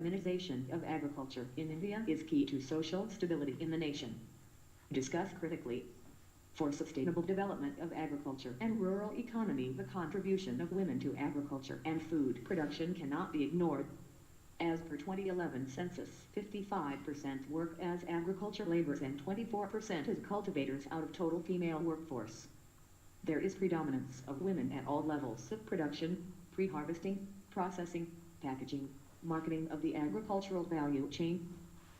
feminization of agriculture in India is key to social stability in the nation. Discuss critically. For sustainable development of agriculture and rural economy, the contribution of women to agriculture and food production cannot be ignored. As per 2011 census, 55% work as agriculture laborers and 24% as cultivators out of total female workforce. There is predominance of women at all levels of production, pre-harvesting, processing, packaging, marketing of the agricultural value chain.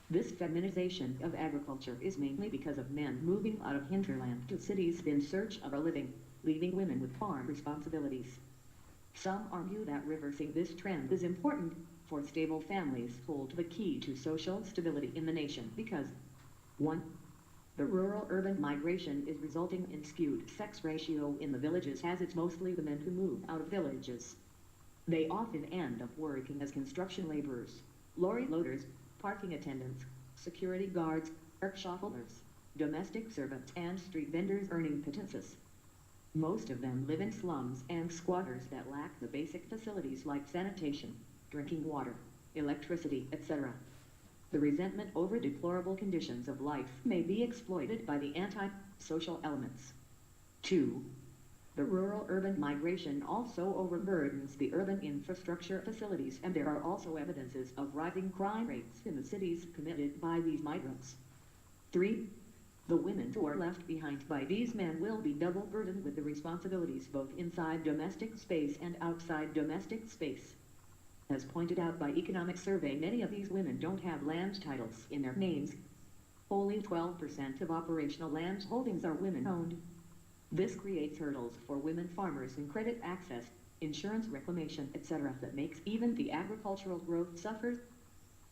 This feminization of agriculture is mainly because of men moving out of hinterland to cities in search of a living, leaving women with farm responsibilities. Some argue that reversing this trend is important, for stable families hold the key to social stability in the nation because 1. The rural-urban migration is resulting in skewed sex ratio in the villages, as it's mostly the men who move out of villages. They often end up working as construction laborers, lorry loaders, parking attendants, security guards, work shufflers, domestic servants, and street vendors earning pittances. Most of them live in slums and squatters that lack the basic facilities like sanitation, drinking water, electricity, etc. The resentment over deplorable conditions of life may be exploited by the anti-social elements. 2. The rural-urban migration also overburdens the urban infrastructure facilities, and there are also evidences of rising crime rates in the cities committed by these migrants. 3. The women who are left behind by these men will be double burdened with the responsibilities both inside domestic space and outside domestic space. As pointed out by Economic Survey, many of these women don't have land titles in their names. Only 12% of operational land holdings are women-owned. This creates hurdles for women farmers in credit access, insurance reclamation, etc. that makes even the agricultural growth suffer.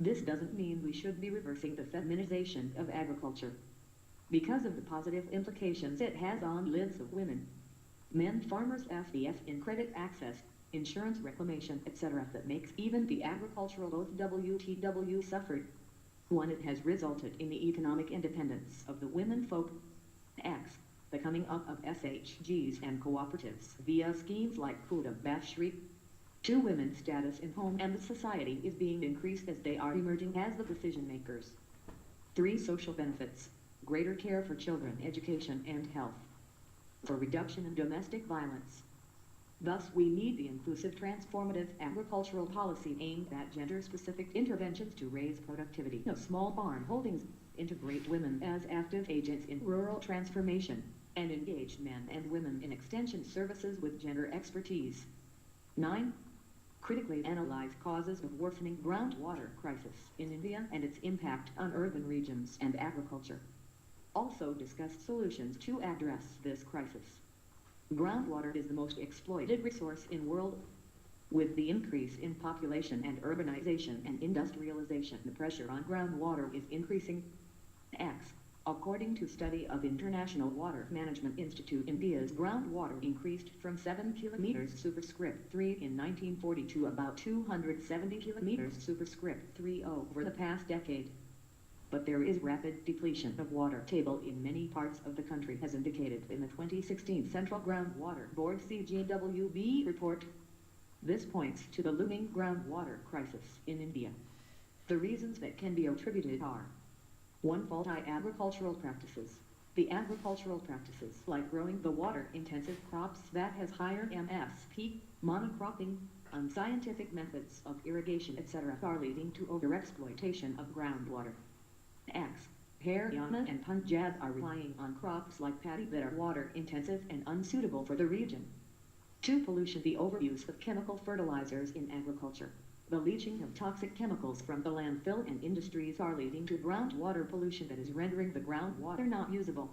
This doesn't mean we should be reversing the feminization of agriculture, because of the positive implications it has on lives of women. Men farmers FEF in credit access, insurance reclamation, etc. that makes even the agricultural both WTW suffered. 1. It has resulted in the economic independence of the women folk. X. The coming up of SHGs and cooperatives via schemes like Kuda Bashri. 2. Women's status in home and the society is being increased as they are emerging as the decision makers. 3. Social benefits. Greater care for children, education and health. 4. Reduction in domestic violence. Thus, we need the inclusive transformative agricultural policy aimed at gender-specific interventions to raise productivity of small farm holdings, integrate women as active agents in rural transformation, and engage men and women in extension services with gender expertise. 9. Critically analyze causes of worsening groundwater crisis in India and its impact on urban regions and agriculture. Also discuss solutions to address this crisis. Groundwater is the most exploited resource in world. With the increase in population and urbanization and industrialization, the pressure on groundwater is increasing. X. According to study of International Water Management Institute, India's groundwater increased from 7 kilometers superscript 3 in 1940 to about 270 kilometers superscript 30 over the past decade. But there is rapid depletion of water table in many parts of the country, as indicated in the 2016 Central Groundwater Board CGWB report. This points to the looming groundwater crisis in India. The reasons that can be attributed are: 1. Faulty agricultural practices. The agricultural practices like growing the water-intensive crops that has higher MSP, monocropping, unscientific methods of irrigation, etc. are leading to overexploitation of groundwater. X. Haryana and Punjab are relying on crops like paddy that are water-intensive and unsuitable for the region. 2. Pollution. The overuse of chemical fertilizers in agriculture. The leaching of toxic chemicals from the landfill and industries are leading to groundwater pollution that is rendering the groundwater not usable.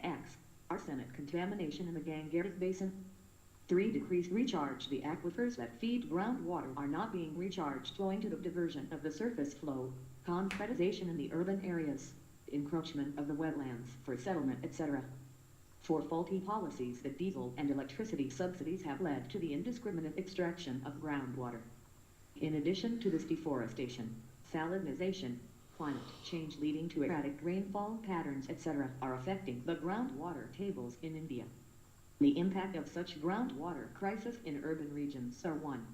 X. Arsenic contamination in the Ganges Basin. 3. Decreased recharge. The aquifers that feed groundwater are not being recharged owing to the diversion of the surface flow, concretization in the urban areas, encroachment of the wetlands for settlement, etc. 4. Faulty policies. The diesel and electricity subsidies have led to the indiscriminate extraction of groundwater. In addition to this, deforestation, salinization, climate change leading to erratic rainfall patterns, etc. are affecting the groundwater tables in India. The impact of such groundwater crisis in urban regions are: 1.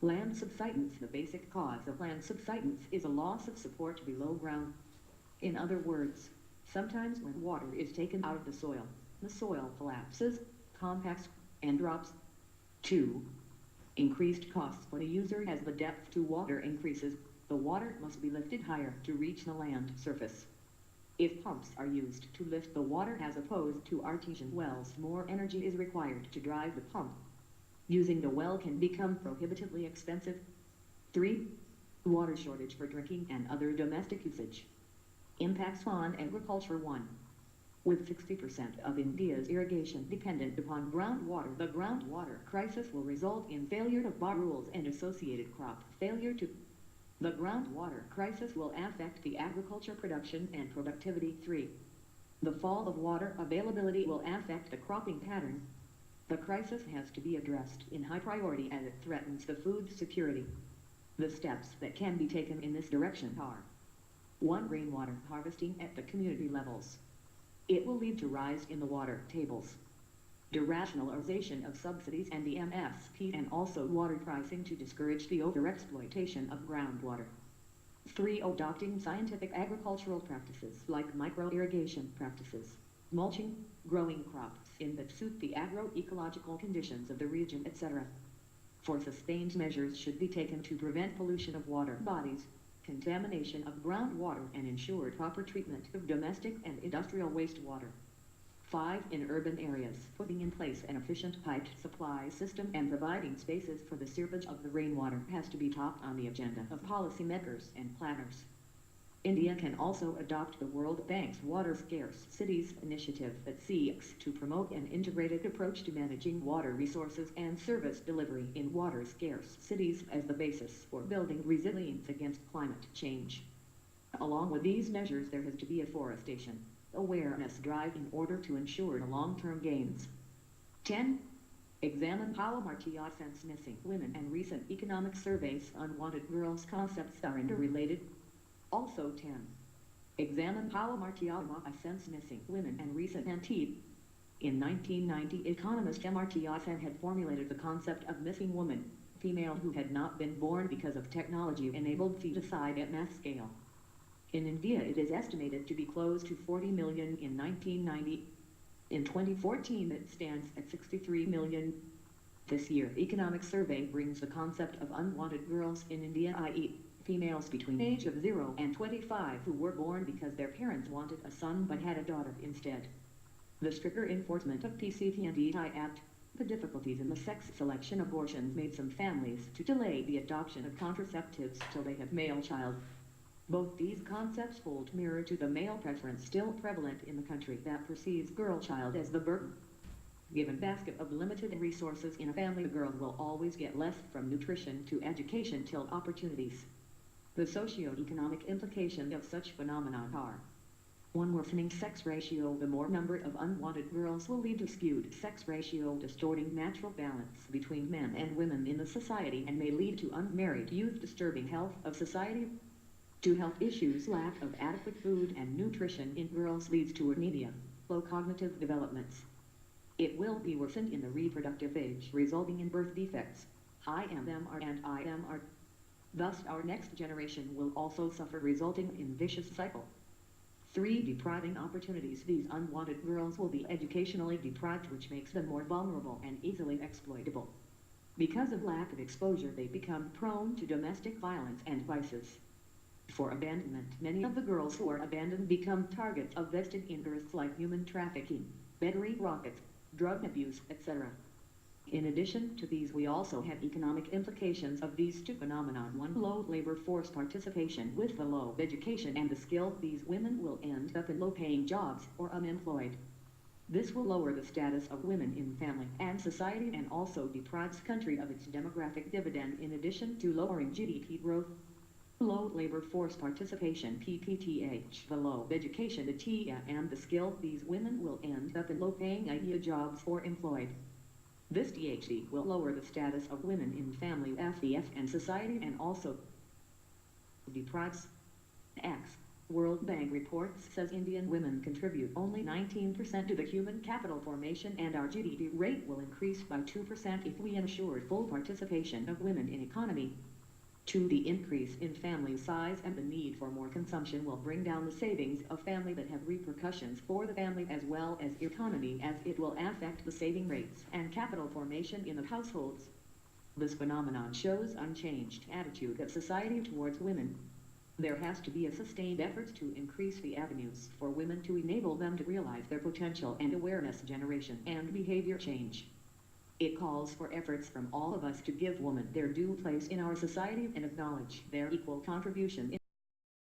Land subsidence. The basic cause of land subsidence is a loss of support below ground. In other words, sometimes when water is taken out of the soil collapses, compacts, and drops. 2. Increased costs for the user. As the depth to water increases, the water must be lifted higher to reach the land surface. If pumps are used to lift the water as opposed to artesian wells, more energy is required to drive the pump. Using the well can become prohibitively expensive. 3. Water shortage for drinking and other domestic usage. Impacts on agriculture. 1. With 60% of India's irrigation dependent upon groundwater, the groundwater crisis will result in failure of bar rules and associated crop failure. The groundwater crisis will affect the agriculture production and productivity. 3. The fall of water availability will affect the cropping pattern. The crisis has to be addressed in high priority as it threatens the food security. The steps that can be taken in this direction are: 1. Rainwater harvesting at the community levels. It will lead to rise in the water tables. Derationalization of subsidies and the MSP, and also water pricing to discourage the overexploitation of groundwater. 3. Adopting scientific agricultural practices like micro-irrigation practices, mulching, growing crops in that suit the agroecological conditions of the region, etc. 4. Sustained measures should be taken to prevent pollution of water bodies, contamination of groundwater, and ensure proper treatment of domestic and industrial wastewater. 5. In urban areas, putting in place an efficient piped supply system and providing spaces for the seepage of the rainwater has to be top on the agenda of policymakers and planners. India can also adopt the World Bank's Water Scarce Cities initiative that seeks to promote an integrated approach to managing water resources and service delivery in water-scarce cities as the basis for building resilience against climate change. Along with these measures, there has to be a forestation awareness drive in order to ensure the long-term gains. 10. Examine how sense missing women and recent economic surveys unwanted girls concepts are interrelated. Also 10. Examine how sense missing women and recent anti. In 1990, economist Amartya Sen had formulated the concept of missing woman, female who had not been born because of technology-enabled feticide at mass scale. In India, it is estimated to be close to 40 million in 1990. In 2014, it stands at 63 million. This year, economic survey brings the concept of unwanted girls in India, i.e., females between age of 0 and 25 who were born because their parents wanted a son but had a daughter instead. The stricter enforcement of PCT&DI Act, the difficulties in the sex selection abortions made some families to delay the adoption of contraceptives till they have male child. Both these concepts hold mirror to the male preference still prevalent in the country that perceives girl child as the burden. Given basket of limited resources in a family, the girl will always get less from nutrition to education till opportunities. The socio-economic implications of such phenomena are: 1. Worsening sex ratio. The more number of unwanted girls will lead to skewed sex ratio, distorting natural balance between men and women in the society, and may lead to unmarried youth, disturbing health of society. 2. Health issues. Lack of adequate food and nutrition in girls leads to anemia, low cognitive developments. It will be worsened in the reproductive age, resulting in birth defects, high MMR and IMR. Thus, our next generation will also suffer, resulting in vicious cycle. 3. Depriving opportunities. These unwanted girls will be educationally deprived, which makes them more vulnerable and easily exploitable. Because of lack of exposure, they become prone to domestic violence and vices. For abandonment. Many of the girls who are abandoned become targets of vested interests like human trafficking, battery rockets, drug abuse, etc. In addition to these, we also have economic implications of these two phenomena. 1. Low labor force participation. With the low education and the skill, these women will end up in low-paying jobs or unemployed. This will lower the status of women in family and society, and also deprives the country of its demographic dividend, in addition to lowering GDP growth. Low labor force participation, PPTH. The low education, the TIA, and the skill, these women will end up in low-paying IA jobs or employed. This DHD will lower the status of women in family, FEF, and society, and also deprives X. World Bank reports says Indian women contribute only 19% to the human capital formation, and our GDP rate will increase by 2% if we ensure full participation of women in economy. 2. The increase in family size and the need for more consumption will bring down the savings of family that have repercussions for the family as well as economy, as it will affect the saving rates and capital formation in the households. This phenomenon shows unchanged attitude of society towards women. There has to be a sustained effort to increase the avenues for women to enable them to realize their potential and awareness generation and behavior change. It calls for efforts from all of us to give women their due place in our society and acknowledge their equal contribution